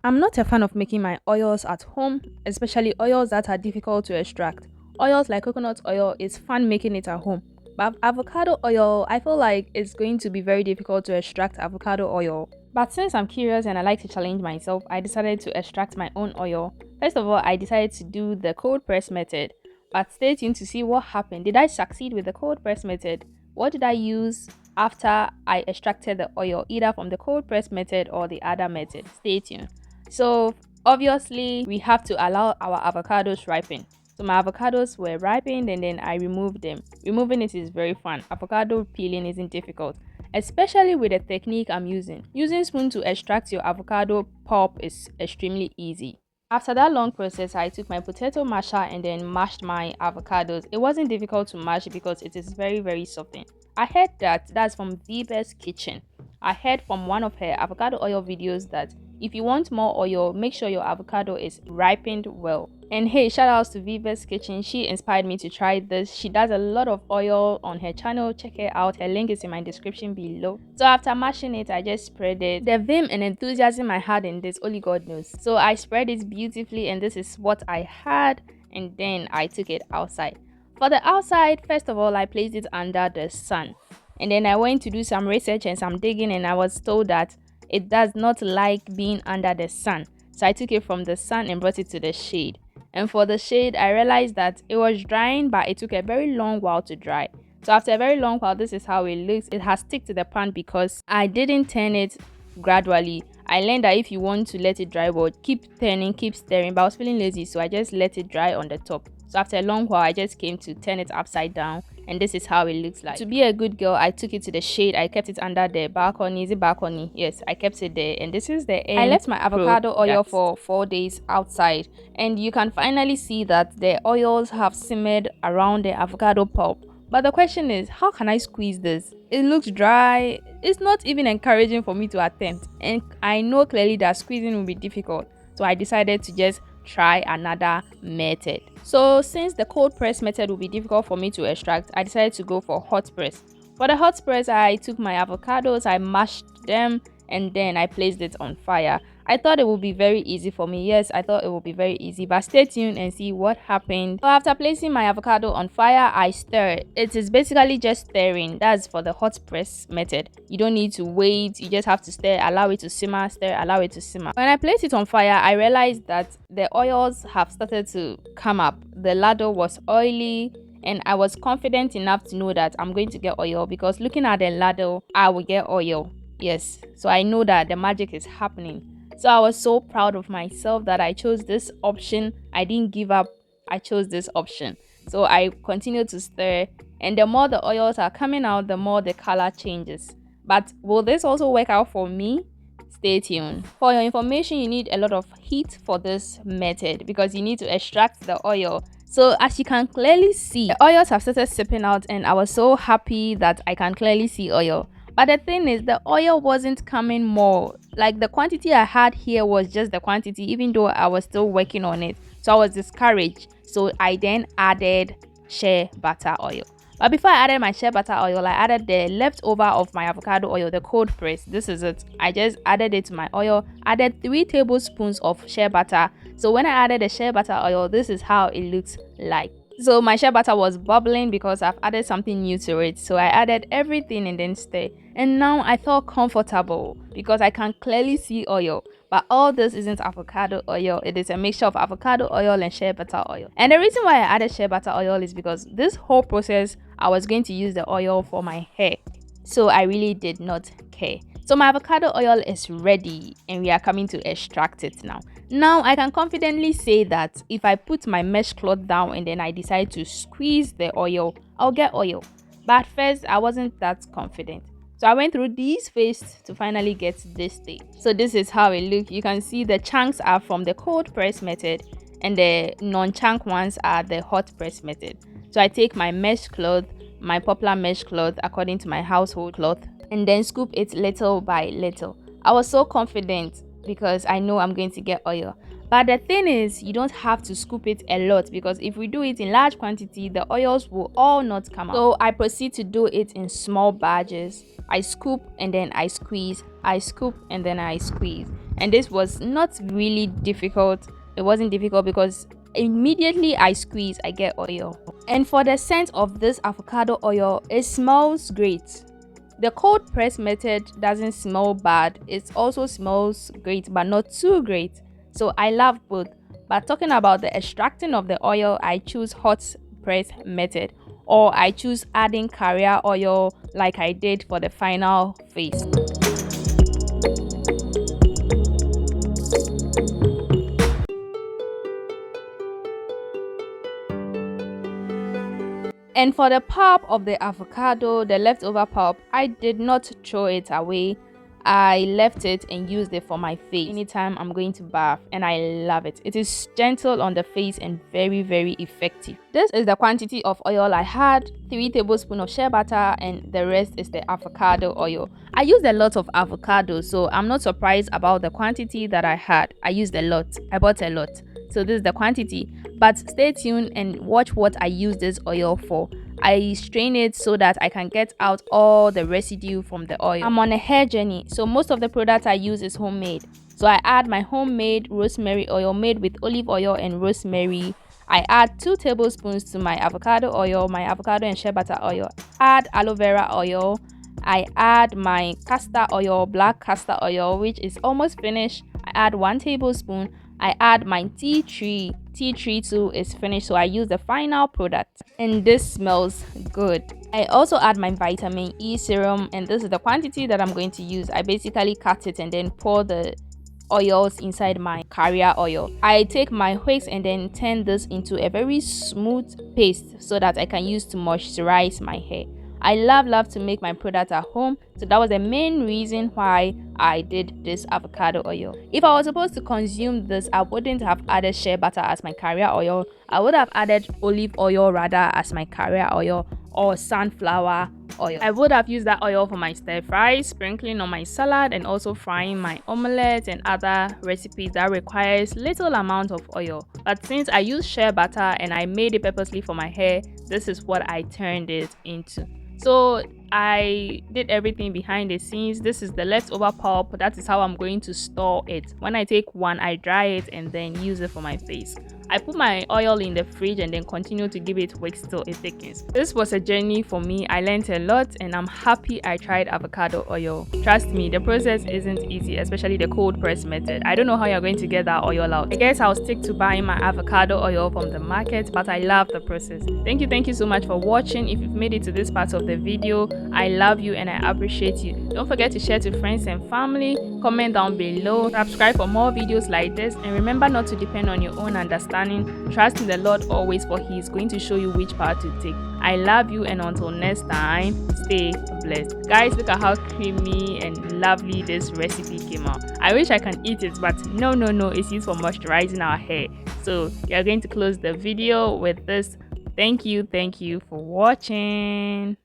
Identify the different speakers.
Speaker 1: I'm not a fan of making my oils at home, especially oils that are difficult to extract. Oils like coconut oil is fun making it at home. But avocado oil, I feel like it's going to be very difficult to extract avocado oil. But since I'm curious and I like to challenge myself, I decided to extract my own oil. First of all, I decided to do the cold press method. But stay tuned to see what happened. Did I succeed with the cold press method? What did I use after I extracted the oil, either from the cold press method or the other method? Stay tuned. So obviously we have to allow our avocados ripen. So my avocados were ripened and then I removed them. Removing it is very fun. Avocado peeling isn't difficult, especially with the technique I'm using. Using spoon to extract your avocado pulp is extremely easy. After that long process, I took my potato masher and then mashed my avocados. It wasn't difficult to mash because it is very softened. I heard that's from Viva's kitchen. I heard from one of her avocado oil videos that if you want more oil, make sure your avocado is ripened well. And hey, shout outs to Viva's kitchen. She inspired me to try this. She does a lot of oil on her channel. Check her out. Her link is in my description below. So after mashing it, I just spread it. The vim and enthusiasm I had in this, only God knows. So I spread it beautifully and this is what I had, and then I took it outside. For the outside, first of all, I placed it under the sun. And then I went to do some research and some digging, and I was told that it does not like being under the sun. So I took it from the sun and brought it to the shade. And for the shade, I realized that it was drying, but it took a very long while to dry. So after a very long while, this is how it looks. It has stick to the pan because I didn't turn it gradually. I learned that if you want to let it dry, well, keep turning, keep stirring, but I was feeling lazy, so I just let it dry on the top. So after a long while, I just came to turn it upside down, and this is how it looks like. To be a good girl, I took it to the shade. I kept it under the balcony. Is it balcony? Yes, I kept it there, and this is the end. I left my avocado oil for 4 days outside, and you can finally see that the oils have simmered around the avocado pulp. But the question is, how can I squeeze this? It looks dry. It's not even encouraging for me to attempt, and I know clearly that squeezing will be difficult. So I decided to just try another method. So since the cold press method will be difficult for me to extract, I decided to go for hot press. For the hot press, I took my avocados, I mashed them, and then I placed it on fire. I thought it would be very easy for me. Yes, I thought it would be very easy, but stay tuned and see what happened. So after placing my avocado on fire, I stir. It is basically just stirring. That's for the hot press method. You don't need to wait. You just have to stir, allow it to simmer, stir, allow it to simmer. When I placed it on fire, I realized that the oils have started to come up. The ladle was oily, and I was confident enough to know that I'm going to get oil because looking at the ladle, I will get oil. Yes, so I know that the magic is happening. So I was so proud of myself that I chose this option. I didn't give up. I chose this option. So I continued to stir, and the more the oils are coming out, the more the color changes. But will this also work out for me? Stay tuned. For your information, you need a lot of heat for this method because you need to extract the oil. So as you can clearly see, the oils have started sipping out, and I was so happy that I can clearly see oil. But the thing is, the oil wasn't coming more. Like the quantity I had here was just the quantity, even though I was still working on it. So I was discouraged. So I then added shea butter oil. But before I added my shea butter oil, I added the leftover of my avocado oil, the cold press. This is it. I just added it to my oil, added 3 tablespoons of shea butter. So when I added the shea butter oil, this is how it looks like. So my shea butter was bubbling because I've added something new to it. So I added everything and then stir. And now I felt comfortable because I can clearly see oil. But all this isn't avocado oil. It is a mixture of avocado oil and shea butter oil. And the reason why I added shea butter oil is because this whole process, I was going to use the oil for my hair. So I really did not care. So my avocado oil is ready and we are coming to extract it now. Now I can confidently say that if I put my mesh cloth down and then I decide to squeeze the oil, I'll get oil. But first, I wasn't that confident. So I went through these phases to finally get to this stage. So this is how it looks. You can see the chunks are from the cold press method and the non-chunk ones are the hot press method. So I take my mesh cloth, my popular mesh cloth according to my household cloth, and then scoop it little by little. I was so confident because I know I'm going to get oil. But the thing is, you don't have to scoop it a lot because if we do it in large quantity, the oils will all not come out. So I proceed to do it in small batches. I scoop and then I squeeze. I scoop and then I squeeze. and this was not really difficult. It wasn't difficult because immediately I squeeze, I get oil. And for the scent of this avocado oil, it smells great. The cold press method doesn't smell bad. It also smells great, but not too great. So I love both. But talking about the extracting of the oil, I choose hot press method, or I choose adding carrier oil like I did for the final phase. And for the pulp of the avocado, the leftover pulp, I did not throw it away. I left it and used it for my face anytime I'm going to bath, and I love it. It is gentle on the face and very, very effective. This is the quantity of oil I had: 3 tablespoons of shea butter, and the rest is the avocado oil. I used a lot of avocado, so I'm not surprised about the quantity that I had. I used a lot. I bought a lot. So this is the quantity. But stay tuned and watch what I use this oil for. I strain it so that I can get out all the residue from the oil. I'm on a hair journey, so most of the products I use is homemade. So I add my homemade rosemary oil made with olive oil and rosemary. I add 2 tablespoons to my avocado oil, my avocado and shea butter oil. Add aloe vera oil. I add my castor oil, black castor oil, which is almost finished. I add 1 tablespoon. I add my tea tree. Tea tree too is finished, so I use the final product, and this smells good. I also add my vitamin E serum, and this is the quantity that I'm going to use. I basically cut it and then pour the oils inside my carrier oil. I take my wicks and then turn this into a very smooth paste so that I can use to moisturize my hair. I love to make my product at home, so that was the main reason why I did this avocado oil. If I was supposed to consume this, I wouldn't have added shea butter as my carrier oil. I would have added olive oil rather as my carrier oil, or sunflower oil. I would have used that oil for my stir fry, sprinkling on my salad, and also frying my omelette and other recipes that requires little amount of oil. But since I use shea butter and I made it purposely for my hair, this is what I turned it into. So I did everything behind the scenes. This is the leftover pulp. That is how I'm going to store it. When I take one, I dry it and then use it for my face. I put my oil in the fridge and then continue to give it wicks till it thickens. This was a journey for me. I learned a lot, and I'm happy I tried avocado oil. Trust me, the process isn't easy, especially the cold press method. I don't know how you're going to get that oil out. I guess I'll stick to buying my avocado oil from the market, but I love the process. Thank you so much for watching. If you've made it to this part of the video, I love you and I appreciate you. Don't forget to share to friends and family, comment down below, subscribe for more videos like this, and remember not to depend on your own understanding. Trust in the Lord always, for He is going to show you which path to take. I love you, and until next time, stay blessed. Guys, look at how creamy and lovely this recipe came out. I wish I can eat it, but no, it's used for moisturizing our hair. So we are going to close the video with this. Thank you for watching.